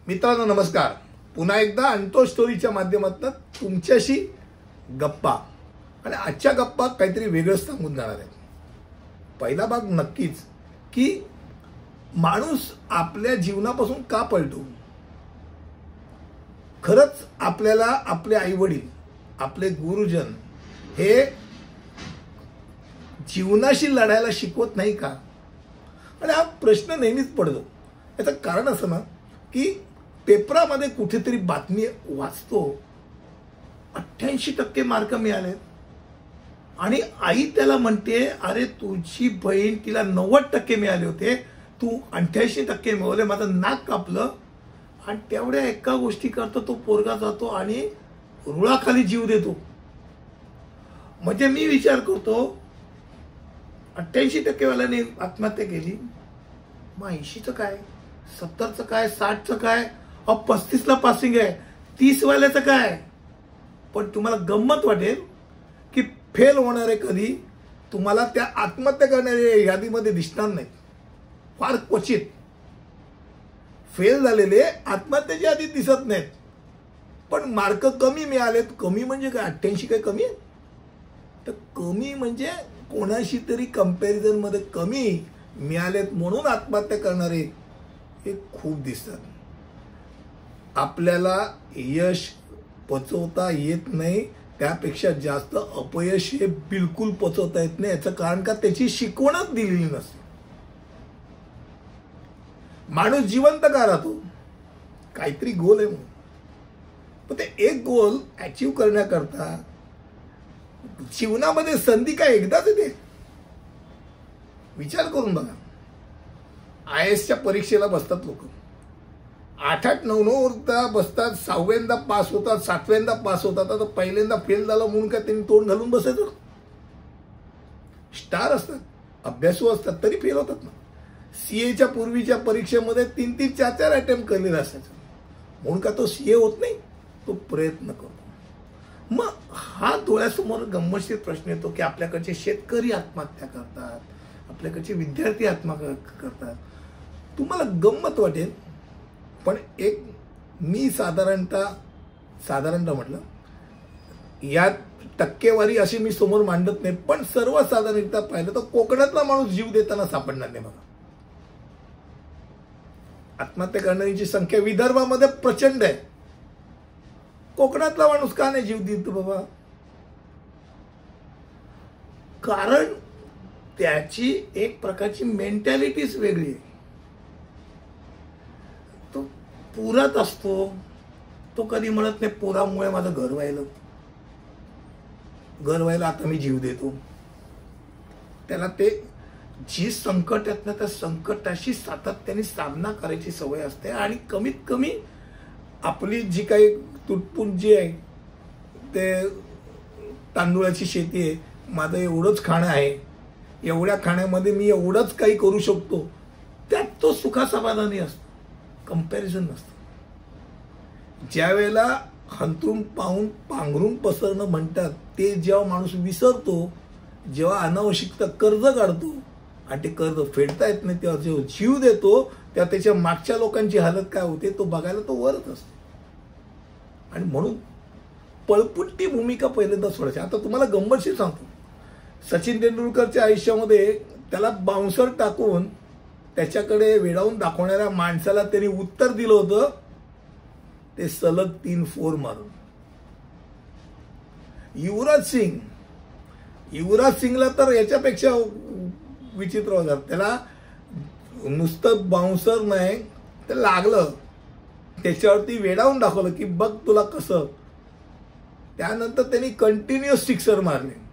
मित्रांनो नमस्कार. पुन्हा एकदा अनटोल्ड स्टोरीच्या माध्यमातून तुमच्याशी गप्पा. आणि आजच्या गप्पात काहीतरी वेगळंच सांगून जाणार आहे. पहिला भाग नक्कीच की माणूस आपल्या जीवनापासून का पळतो. खरंच आपल्याला आपले आईवडील, आपले गुरुजन हे जीवनाशी लढायला शिकवत नाही का. आणि हा प्रश्न नेहमीच पडतो. याचं कारण असं ना की पेपरामध्ये कुठेतरी बातमी वाचतो 88% मार्क मिळाले आणि आई त्याला म्हणते अरे तुझी बहीण तिला 90% मिळाले होते, तू 88% मिळवले, माझं नाक कापलं. आणि तेवढ्या एका गोष्टी करतो तो पोरगा जातो आणि रुळाखाली जीव देतो. म्हणजे मी विचार करतो 88% वाल्याने आत्महत्या केली, मग 80चं काय, 70चं काय, 60चं काय, 35ला पासिंग आहे, 30 वाल्याचं काय. पण तुम्हाला गंमत वाटेल की फेल होणारे कधी तुम्हाला त्या आत्महत्या करणाऱ्या यादीमध्ये दिसणार नाहीत. फार क्वचित फेल झालेले आत्महत्येच्या यादीत दिसत नाहीत. पण मार्क कमी मिळालेत. कमी म्हणजे काय, 88 काय कमी आहे. तर कमी म्हणजे कोणाशी तरी कंपॅरिझन मध्ये कमी मिळालेत म्हणून आत्महत्या करणारे हे खूप दिसतात. आपल्याला यश पचवता येत नाही, त्यापेक्षा जास्त अपयश हे बिलकुल पचवता येत नाही. याचं कारण का त्याची शिकवणच दिलेली नसते. माणूस जिवंत का राहतो, काहीतरी गोल आहे म्हणून. पण ते एक गोल अचीव करण्याकरता जीवनामध्ये संधी काय एकदाच येते. विचार करून बघा. IASच्या परीक्षेला बसतात लोक, 8-8, 9-9 बसतात, 6व्यांदा पास होतात, 7व्यांदा पास होतात. आता पहिल्यांदा फेल झालं म्हणून काय त्यांनी तोंड घालून बसायचं. स्टार असतात, अभ्यासू असतात, तरी फेल होतात ना. CAच्या पूर्वीच्या परीक्षेमध्ये 3-3, 4-4 अटेम्प्ट केलेले असायचं म्हणून का तो CA होत नाही, तो प्रयत्न करतो. मग हा डोळ्यासमोर गंमतशीर प्रश्न येतो की आपल्याकडचे शेतकरी आत्महत्या करतात, आपल्याकडचे विद्यार्थी आत्महत्या करतात. तुम्हाला गंमत वाटेल पण एक मी साधारणतः म्हटलं या टक्केवारी अशी मी समोर मांडत नाही, पण सर्वसाधारणतः पाहिलं तर कोकणातला माणूस जीव देताना सापडणार नाही. बघा, आत्महत्या करणाऱ्यांची संख्या विदर्भामध्ये प्रचंड आहे. कोकणातला माणूस का नाही जीव देतो बाबा. कारण त्याची एक प्रकारची मेंटॅलिटीच वेगळी आहे. तो पुरात असतो, तो कधी म्हणत नाही पुरामुळे माझं घर व्हायला आता मी जीव देतो. त्याला ते जी संकट आहेत ना, त्या संकटाशी सातत्याने सामना करायची सवय असते. आणि कमीत कमी आपली जी काही तुटपुंजी आहे, ते तांदूळाची शेती आहे, माझं एवढंच खाणं आहे, एवढ्या खाण्यामध्ये मी एवढंच काही करू शकतो, त्यात तो सुखासमाधानी असतो. कंपॅरिझन नसतं. ज्या वेळेला हंतरून पांघरून पसरणं म्हणतात ते जेव्हा माणूस विसरतो, जेव्हा अनावश्यकता कर्ज काढतो आणि ते कर्ज फेडता येत नाही, तेव्हा जेव्हा जीव देतो तेव्हा त्याच्या मागच्या लोकांची हालत काय होते तो बघायला तो वरच असतो. आणि म्हणून पळपुट्टी भूमिका पहिल्यांदा सोडायची. आता तुम्हाला गंमतशीर सांगतो, सचिन तेंडुलकरच्या आयुष्यामध्ये त्याला बाउन्सर टाकून त्याच्याकडे वेडावून दाखवणाऱ्या माणसाला त्यांनी उत्तर दिलं होतं ते सलग 3 4 मारून. युवराज सिंगला तर याच्यापेक्षा विचित्र होणार. त्याला नुसतं बाउन्सर नाही, ते लागलं, त्याच्यावरती वेडावून दाखवलं की बघ तुला कसं. त्यानंतर त्यांनी कंटिन्युअस सिक्सर मारले.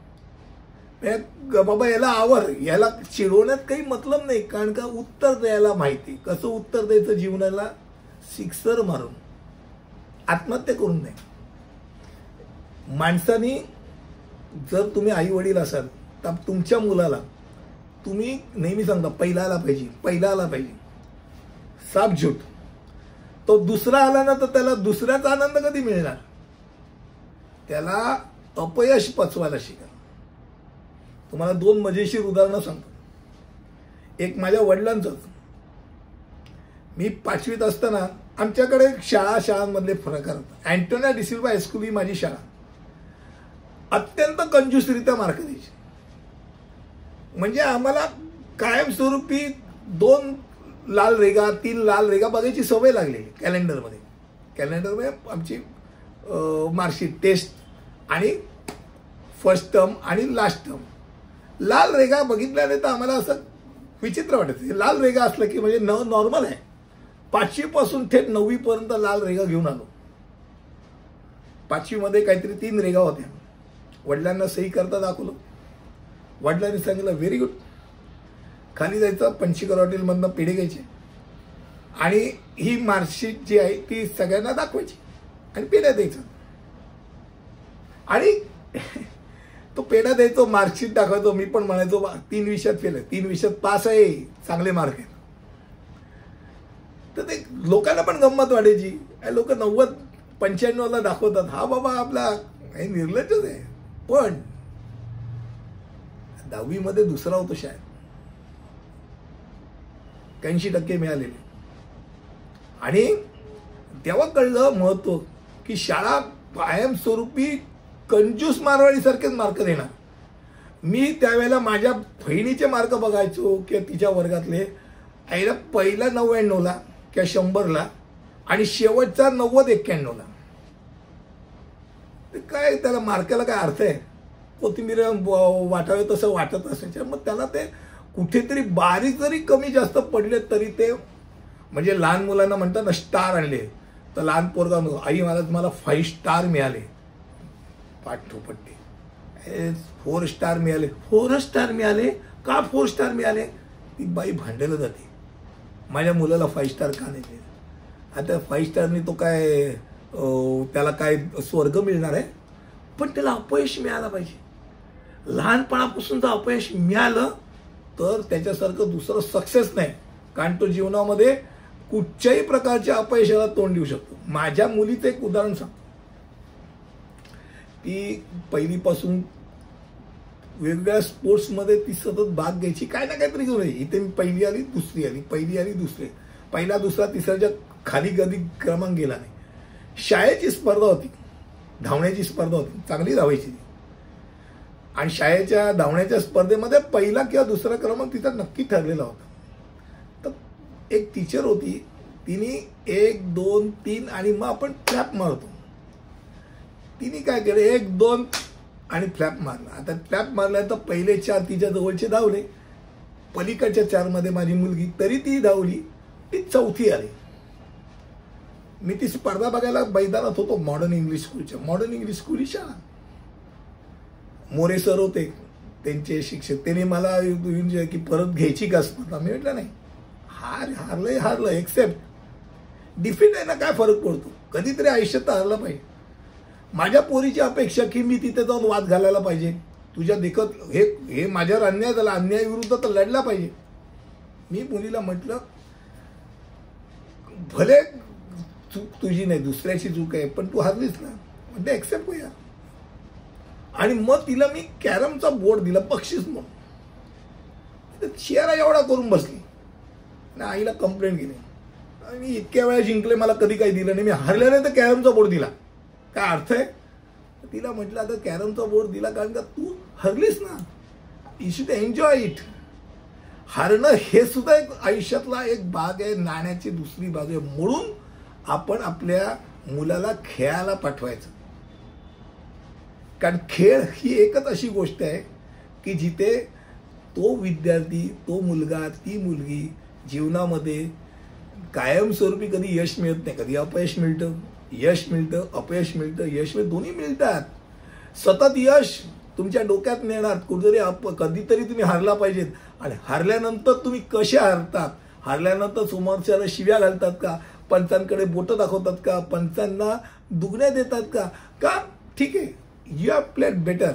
बाबा याला याला चिडवण्यात काही मतलब नाही, कारण का उत्तर द्यायला माहिती, कसं उत्तर द्यायचं जीवनाला. सिक्सर मारून आत्महत्या करून नाही. माणसानी जर तुम्ही आई वडील असाल तर तुमच्या मुलाला तुम्ही नेहमी सांगता पहिला आला पाहिजे. साप झूट. तो दुसरा आला ना तर त्याला दुसऱ्याचा आनंद कधी मिळणार. त्याला अपयश पचवायला शिका. तुम्हाला 2 मजेशीर उदाहरणं सांगतो. एक माझ्या वडिलांचं. मी 5वीत असताना आमच्याकडे शाळांमधले फरक आहेत. अँटोनिया डिसिल्वा हायस्कूल ही माझी शाळा अत्यंत कंजूसरित्या मार्क द्यायची. म्हणजे आम्हाला कायमस्वरूपी 2 लाल रेगा 3 लाल रेगा बघायची सवय लागली कॅलेंडरमध्ये आमची मार्कशीट टेस्ट आणि फर्स्ट टर्म आणि लास्ट टर्म. लाल रेगा बघितल्याने तर आम्हाला असं विचित्र वाटतं. लाल रेगा असलं की म्हणजे नॉर्मल आहे. 5वी पासून थेट 9वी पर्यंत लाल रेगा घेऊन आलो. 5वी मध्ये काहीतरी 3 रेगा होत्या. वडिलांना सही करता दाखवलं. वडिलांनी सांगितलं व्हेरी गुड. खाली जायचं पंचीकर हॉटेलमधनं पेढे घ्यायचे आणि ही मार्कशीट जी आहे ती सगळ्यांना दाखवायची आणि पेढा द्यायचा. आणि तो पेढा द्यायचो, मार्कशीट दाखवायचो. मी पण म्हणायचो 3 विषयात फेल आहे, 3 विषयात पास आहे, चांगले मार्क आहेत. तर ते लोकांना पण गंमत वाटायची. लोक 90-95ला दाखवतात, हा बाबा आपला काही निर्लज्जच आहे. पण 10वी मध्ये दुसरा होतो शाळेत, 81% मिळालेले. आणि तेव्हा कळलं महत्व की शाळा कायमस्वरूपी कंजूस मारवाडी सारखेच मार्क देणार. मी त्यावेळेला माझ्या बहिणीचे मार्क बघायचो किंवा तिच्या वर्गातले. आईला पहिला 99ला किंवा 100ला आणि शेवटचा 90-91ला. काय त्याला मार्काला काय अर्थ आहे? कोथिंबीर वाटावे तसं वाटत असायचं. मग त्याला ते कुठेतरी बारीक जरी कमी जास्त पडले तरी ते म्हणजे लहान मुलांना म्हणतात ना स्टार आणले, तर लहान पोरगा आई मला 5 स्टार मिळाले. पाठोपट्टी 4 स्टार मिळाले. 4 स्टार मिळाले का? 4 स्टार मिळाले. ती बाई भांडायला जाते, माझ्या मुलाला 5 स्टार का नाही दिले? आता 5 स्टारनी तो काय त्याला काय स्वर्ग मिळणार आहे? पण त्याला अपयश मिळालं पाहिजे. लहानपणापासून जर अपयश मिळालं तर त्याच्यासारखं दुसरं सक्सेस नाही. कारण तो जीवनामध्ये कुठच्याही प्रकारच्या अपयशाला तोंड देऊ शकतो. माझ्या मुलीचं एक उदाहरण सांगतो. ती पहिलीपासून वेगवेगळ्या स्पोर्ट्समध्ये ती सतत भाग घ्यायची, काय ना काहीतरी घेऊन यायची. इथे मी पहिली आली दुसरी आली, पहिली आली दुसरी, पहिला दुसरा तिसऱ्याच्या खाली कधी क्रमांक गेला नाही. शाळेची स्पर्धा होती, धावण्याची स्पर्धा होती, चांगली धावायची ती. आणि शाळेच्या धावण्याच्या स्पर्धेमध्ये पहिला किंवा दुसरा क्रमांक तिचा नक्की ठरलेला होता. तर एक टीचर होती, तिने 1, 2, 3 आणि मग आपण फ्लॅप मारतो. तिने काय केलं, 1, 2 आणि फ्लॅप मारला. आता फ्लॅप मारला तर पहिले 4 तिच्या जवळचे धावले, पलीकडच्या 4 मध्ये माझी मुलगी, तरी ती धावली, ती 4थी आली. मी ती स्पर्धा बघायला मैदानात होतो मॉडर्न इंग्लिश स्कूलच्या. मॉडर्न इंग्लिश स्कूल ही शाळा. मोरे सर होते त्यांचे शिक्षक. त्यांनी मला की परत घ्यायची का स्पर्धा? मी म्हटलं नाही, हारलं एक्सेप्ट. डिफीट आहे ना, काय फरक पडतो? कधीतरी आयुष्यात हारलं पाहिजे. माझ्या पोरीची अपेक्षा की मी तिथे जाऊन वाद घालायला पाहिजे. तुझ्या देखत हे माझ्यावर अन्याय झाला, अन्यायाविरुद्ध तर लढला पाहिजे. मी मुलीला म्हटलं भले चूक तुझी नाही, दुसऱ्याची चूक आहे, पण तू हारलीस ना, म्हणजे एक्सेप्ट करूया. आणि मग तिला मी कॅरमचा बोर्ड दिला बक्षीस म्हणून. चेहरा एवढा करून बसली आणि आईला कंप्लेंट केली. आणि इतक्या वेळा जिंकले, मला कधी काही दिलं नाही. मी हारल्याने तर कॅरमचा बोर्ड दिला, काय अर्थ आहे? तिला म्हटलं आता कॅरमचा बोर्ड दिला कारण का तू हरलीस ना, यू शुड एन्जॉय इट. हारणं हे सुद्धा एक आयुष्यातला एक भाग आहे, नाण्याची दुसरी बाजू आहे. म्हणून आपण आपल्या मुलाला खेळायला पाठवायचं. कारण खेळ ही एकच अशी गोष्ट आहे की जिथे तो विद्यार्थी, तो मुलगा, ती मुलगी जीवनामध्ये कायमस्वरूपी कधी यश मिळत नाही, कधी अपयश मिळतं. यश मिळतं, अपयश मिळतं, यश दोन्ही मिळतात. सतत यश तुमच्या डोक्यात नेणार, कुठेतरी कधीतरी तुम्ही हारला पाहिजेत. आणि हारल्यानंतर तुम्ही कसे हारतात? हारल्यानंतर समोरच्याला शिव्या घालतात का? पंचांकडे बोटं दाखवतात का? पंचांना दुगण्या देतात का? का ठीक आहे, यू हॅव प्लेड बेटर.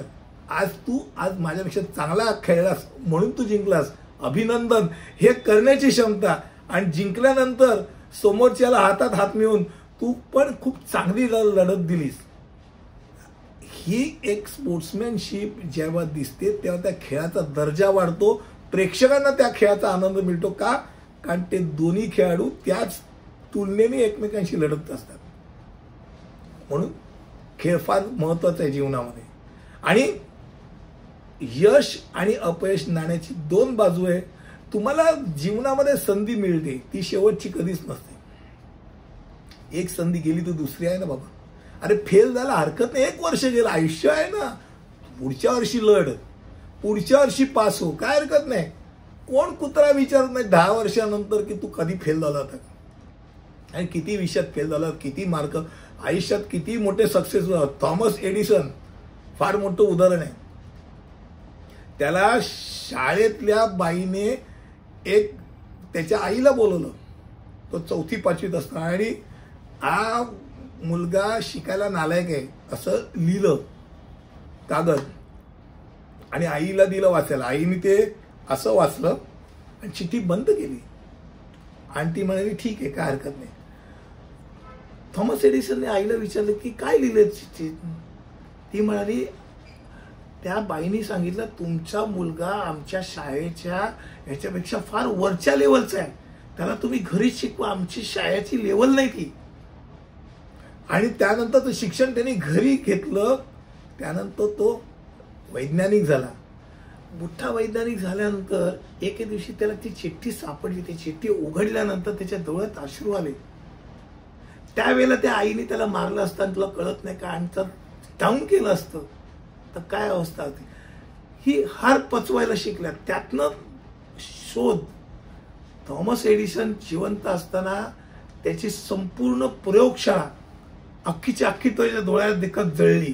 आज माझ्यापेक्षा चांगला खेळलास म्हणून तू जिंकलास, अभिनंदन. हे करण्याची क्षमता. आणि जिंकल्यानंतर समोरच्याला हातात हात मिळवून तू पण खूप चांगली लढत दिलीस. ही एक स्पोर्ट्समॅनशिप जेव्हा दिसते तेव्हा त्या खेळाचा दर्जा वाढतो, प्रेक्षकांना त्या खेळाचा आनंद मिळतो. का? कारण ते दोन्ही खेळाडू त्याच तुलनेने एकमेकांशी लढत असतात. म्हणून खेळ फार महत्वाचा आहे जीवनामध्ये. आणि यश आणि अपयश नाण्याची दोन बाजू आहे. तुम्हाला जीवनामध्ये संधी मिळते ती शेवटची कधीच नसते. एक संधी गेली तर दुसरी आहे ना बाबा. अरे फेल झाला हरकत नाही, 1 वर्ष गेलं, आयुष्य आहे ना, पुढच्या वर्षी लढ, पुढच्या वर्षी पास हो, काय हरकत नाही. कोण कुत्रा विचारत नाही 10 वर्षानंतर की तू कधी फेल झाला होता आणि किती विषयात फेल झाला, किती मार्क, आयुष्यात किती मोठे सक्सेस. थॉमस एडिसन फार मोठं उदाहरण आहे. त्याला शाळेतल्या बाईने एक त्याच्या आईला बोलवलं. तो 4वी-5वीत असताना आणि हा मुलगा शिकायला नालायक आहे असं लिहिलं कागद आणि आईला दिलं वाचायला. आईने ते असं वाचलं आणि चिठ्ठी बंद केली आणि ती म्हणाली ठीक आहे काय हरकत नाही. थॉमस एडिसनने आईला विचारलं की काय लिहिलं चिठ्ठीत. ती म्हणाली त्या बाईने सांगितलं तुमचा मुलगा आमच्या शाळेच्या ह्याच्यापेक्षा फार वरच्या लेवलचा आहे, त्याला तुम्ही घरी शिकवा, आमची शाळेची लेवल नाही ती. आणि त्यानंतर तो शिक्षण त्यांनी घरी घेतलं. त्यानंतर तो वैज्ञानिक झाला. मोठा वैज्ञानिक झाल्यानंतर एके दिवशी त्याला ती चिठ्ठी सापडली. ती चिठ्ठी उघडल्यानंतर त्याच्या डोळ्यात अश्रू आले. त्यावेळेला त्या आईने त्याला मारलं असतं तुला कळत नाही का आणि तर डाऊन केलं असतं तर काय अवस्था होती. ही हार पचवायला शिकल्या. त्यातनं शोध. थॉमस एडिसन जिवंत असताना त्याची संपूर्ण प्रयोगशाळा अख्खीच्या अख्खी त्याच्या डोळ्यात देखत जळली.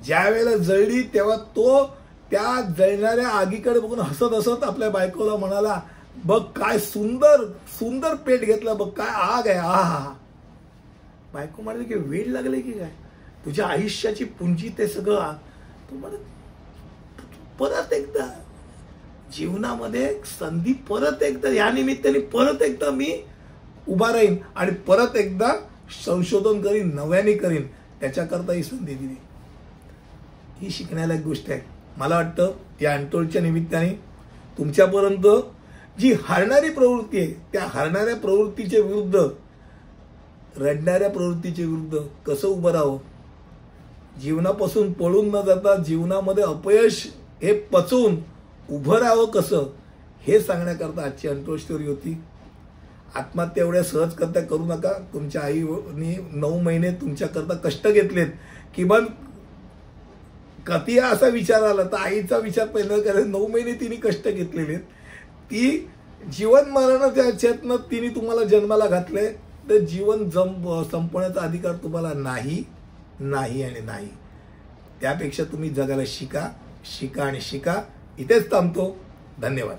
ज्या वेळेला जळली तेव्हा तो त्या जळणाऱ्या आगीकडे बघून हसत हसत आपल्या बायकोला म्हणाला बघ काय सुंदर सुंदर पेट घेतला, बघ काय आग आहे, आहा. बायको म्हणाली की वेळ लागले की काय, तुझ्या आयुष्याची पुंजी ते सगळं. तो म्हणत परत एकदा जीवनामध्ये संधी, परत एकदा या निमित्ताने परत एकदा मी उभा राहीन आणि परत एकदा संशोधन करीन, नव्याने करीन. त्याच्याकरता ही संधी दिली. ही शिकण्याला एक गोष्ट आहे. मला वाटतं या अनटोल्डच्या निमित्ताने तुमच्यापर्यंत जी हारणारी प्रवृत्ती आहे त्या हारणाऱ्या प्रवृत्तीच्या विरुद्ध, रडणाऱ्या प्रवृत्तीच्या विरुद्ध कसं उभं राहावं, जीवनापासून पळून न जाता जीवनामध्ये अपयश हे पचवून उभं राहावं कसं, हे सांगण्याकरता आजची अनटोल्ड स्टोरी होती. आत्महत्या एवढ्या सहज करता करू नका. तुमच्या आईने 9 महिने तुमच्याकरता कष्ट घेतलेत. किमान कधी असा विचार आला तर आईचा विचार पहिला करायचा. 9 महिने तिने कष्ट घेतलेले आहेत. ती जीवन मरणाच्या ह्याच्यातनं तिने तुम्हाला जन्माला घातले. तर जीवन संपवण्याचा अधिकार तुम्हाला नाही नाही आणि नाही. त्यापेक्षा तुम्ही जगायला शिका, शिका आणि शिका. इथेच थांबतो. धन्यवाद.